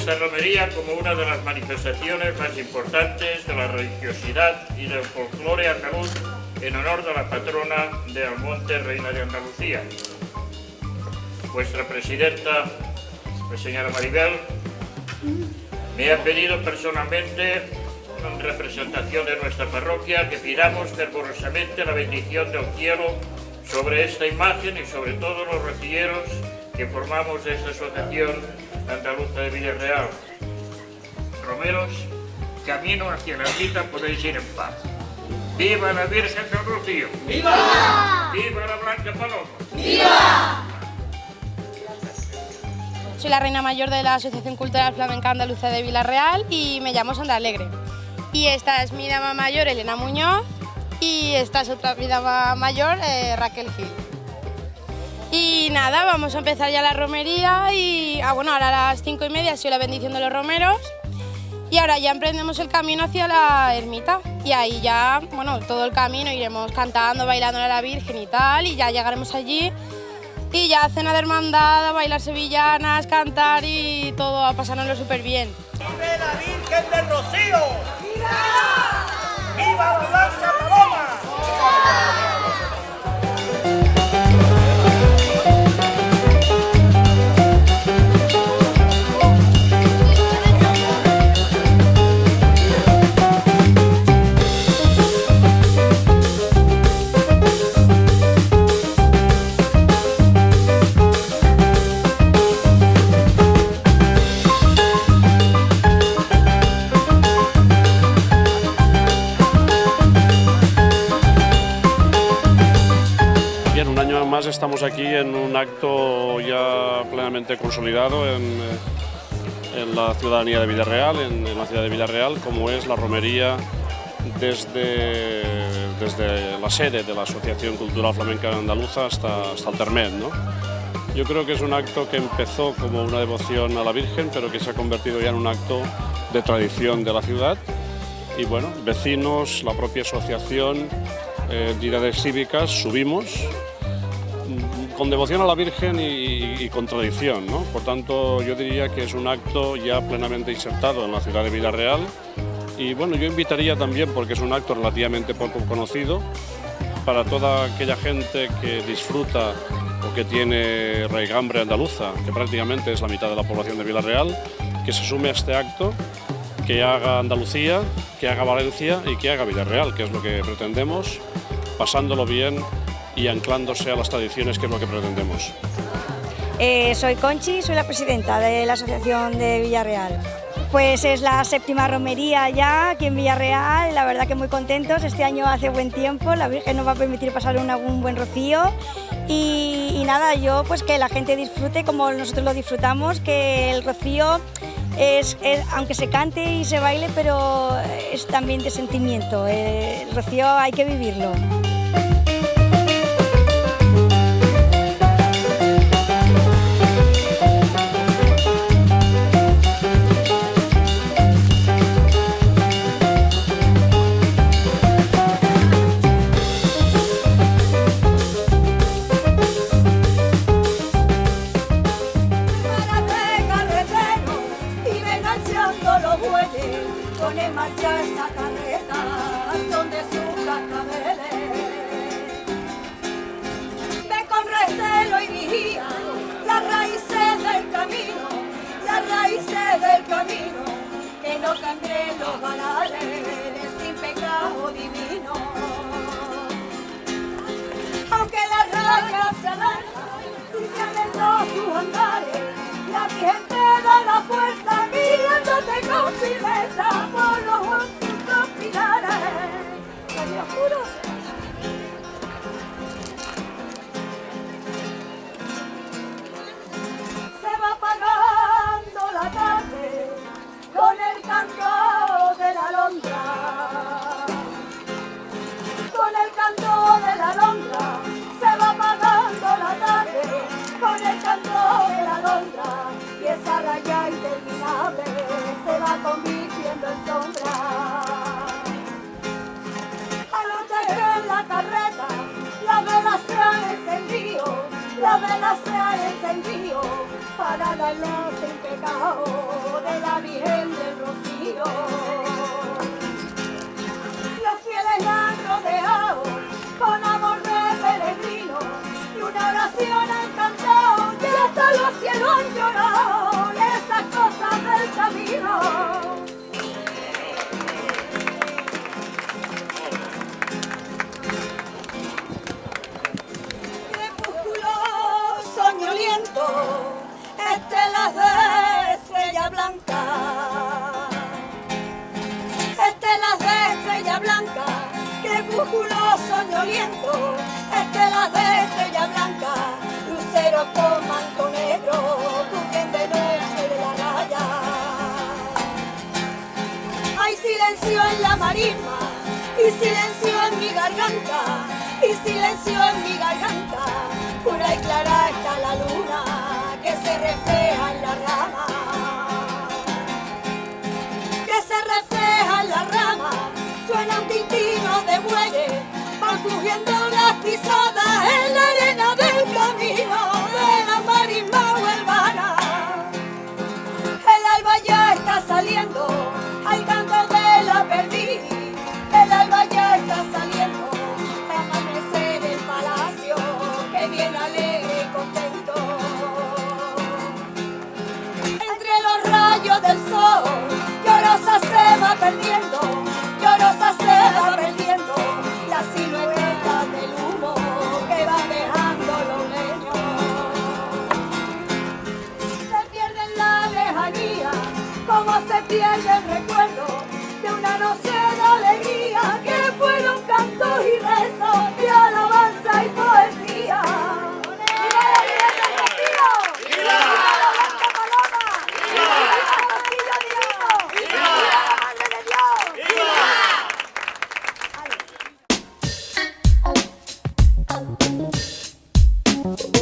esta romería como una de las manifestaciones más importantes de la religiosidad y del folclore andaluz en honor de la patrona de Almonte, Reina de Andalucía. Vuestra presidenta, la señora Maribel, me ha pedido personalmente, en representación de nuestra parroquia, que pidamos fervorosamente la bendición del cielo sobre esta imagen y sobre todos los rocilleros que formamos esta asociación andaluza de Villarreal. Romeros, camino hacia la ermita podéis ir en paz. ¡Viva la Virgen del Rocío! ¡Viva! ¡Viva la Blanca Paloma! ¡Viva! Soy la reina mayor de la Asociación Cultural Flamenca Andaluza de Villarreal y me llamo Sandra Alegre. Y esta es mi dama mayor, Elena Muñoz, y esta es otra mi dama mayor, Raquel Gil. Y nada, vamos a empezar ya la romería y bueno, ahora a las 5:30 ha sido la bendición de los romeros y ahora ya emprendemos el camino hacia la ermita y ahí ya, bueno, todo el camino iremos cantando, bailando a la Virgen y tal y ya llegaremos allí y ya cena de hermandad, a bailar sevillanas, cantar y todo, a pasárnoslo súper bien. ¡Vive la Virgen del Rocío! ¡Viva! ¡Viva la Blanca Paloma! Estamos aquí en un acto ya plenamente consolidado en la ciudadanía de Villarreal, en la ciudad de Villarreal, como es la romería desde la sede de la Asociación Cultural Flamenca Andaluza hasta el Termet, ¿no? Yo creo que es un acto que empezó como una devoción a la Virgen, pero que se ha convertido ya en un acto de tradición de la ciudad. Y bueno, vecinos, la propia asociación, entidades cívicas, subimos con devoción a la Virgen y con tradición, ¿no? Por tanto, yo diría que es un acto ya plenamente insertado en la ciudad de Villarreal y bueno, yo invitaría también, porque es un acto relativamente poco conocido, para toda aquella gente que disfruta o que tiene raigambre andaluza, que prácticamente es la mitad de la población de Villarreal, que se sume a este acto, que haga Andalucía, que haga Valencia y que haga Villarreal, que es lo que pretendemos, pasándolo bien y anclándose a las tradiciones, que es lo que pretendemos. Soy Conchi, soy la presidenta de la Asociación de Villarreal. Pues es la 7ª romería ya aquí en Villarreal, la verdad que muy contentos. Este año hace buen tiempo, la Virgen nos va a permitir pasar un buen rocío y nada, yo pues que la gente disfrute como nosotros lo disfrutamos, que el rocío es aunque se cante y se baile, pero es también de sentimiento, el rocío hay que vivirlo. Que no cambien los banales sin pecado divino. Aunque la raya se aleja y se alentó sus andares, la Virgen te da la fuerza guiándote con firmeza por los justos pilares. ¡Ay, Dios juro! Se va apagando la tarde con el canto de la alondra, con el canto de la alondra, se va apagando la tarde, con el canto de la alondra, y esa raya interminable se va convirtiendo en sombra. Anochece en la carreta, las velas se han encendido, las velas se han encendido, para para darnos el pecado de la Virgen del Rocío. Los fieles la han rodeado con amor de peregrino y una oración han cantado y hasta los cielos han llorado esas cosas del camino. Estelas de estrella blanca, estelas de estrella blanca, crepúsculo soñoliento, estelas de estrella blanca, luceros con manto negro, cubren de noche de la raya. Hay silencio en la marisma y silencio en mi garganta, y silencio en mi garganta, pura y clara está la luna que se refleja en la rama, que se refleja en la rama, suena un tintino de bueyes, van cogiendo las pisadas en la arena del camino de la marisma huelvana. El alba ya está saliendo al canto de la perdiz, el alba ya está saliendo a amanecer el palacio que viene alegre y contento. Del sol, llorosa se va perdiendo, llorosa se va perdiendo la silueta del humo que va dejando los leños. Se pierde en la lejanía, como se pierde el recuerdo de una noche de alegría que fueron cantos y rezos y alabanza y poesía. ¡Viva!